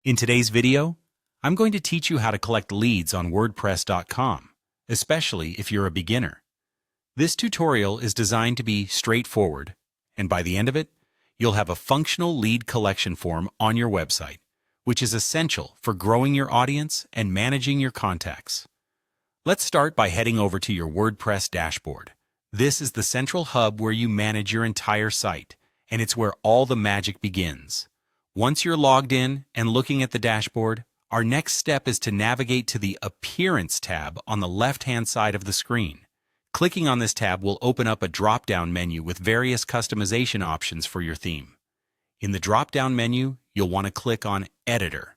In today's video, I'm going to teach you how to collect leads on WordPress.com, especially if you're a beginner. This tutorial is designed to be straightforward, and by the end of it, you'll have a functional lead collection form on your website, which is essential for growing your audience and managing your contacts. Let's start by heading over to your WordPress dashboard. This is the central hub where you manage your entire site, and it's where all the magic begins. Once you're logged in and looking at the dashboard, our next step is to navigate to the Appearance tab on the left-hand side of the screen. Clicking on this tab will open up a drop-down menu with various customization options for your theme. In the drop-down menu, you'll want to click on Editor.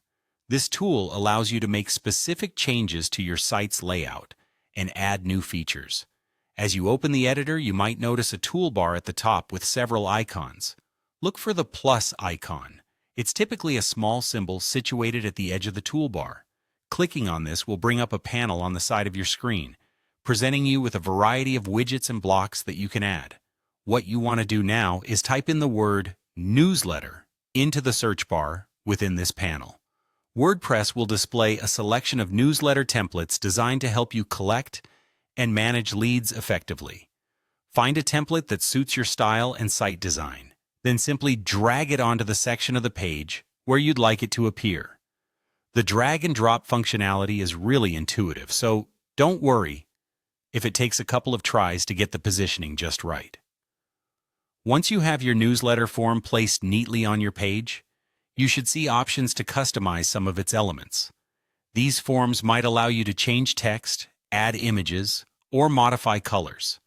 This tool allows you to make specific changes to your site's layout and add new features. As you open the editor, you might notice a toolbar at the top with several icons. Look for the plus icon. It's typically a small symbol situated at the edge of the toolbar. Clicking on this will bring up a panel on the side of your screen, presenting you with a variety of widgets and blocks that you can add. What you want to do now is type in the word newsletter into the search bar within this panel. WordPress will display a selection of newsletter templates designed to help you collect and manage leads effectively. Find a template that suits your style and site design. Then simply drag it onto the section of the page where you'd like it to appear. The drag and drop functionality is really intuitive, so don't worry if it takes a couple of tries to get the positioning just right. Once you have your newsletter form placed neatly on your page, you should see options to customize some of its elements. These forms might allow you to change text, add images, or modify colors,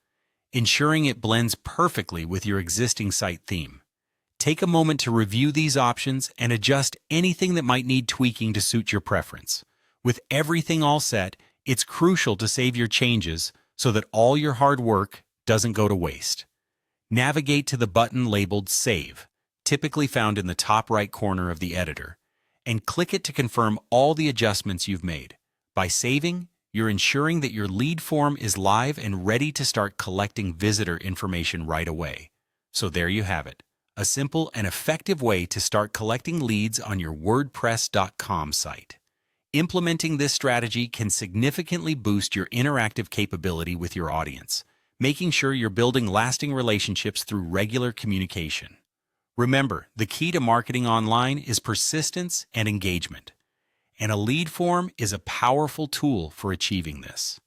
ensuring it blends perfectly with your existing site theme. Take a moment to review these options and adjust anything that might need tweaking to suit your preference. With everything all set, it's crucial to save your changes so that all your hard work doesn't go to waste. Navigate to the button labeled Save, typically found in the top right corner of the editor, and click it to confirm all the adjustments you've made. By saving, you're ensuring that your lead form is live and ready to start collecting visitor information right away. So there you have it. A simple and effective way to start collecting leads on your WordPress.com site. Implementing this strategy can significantly boost your interactive capability with your audience, making sure you're building lasting relationships through regular communication. Remember, the key to marketing online is persistence and engagement, and a lead form is a powerful tool for achieving this.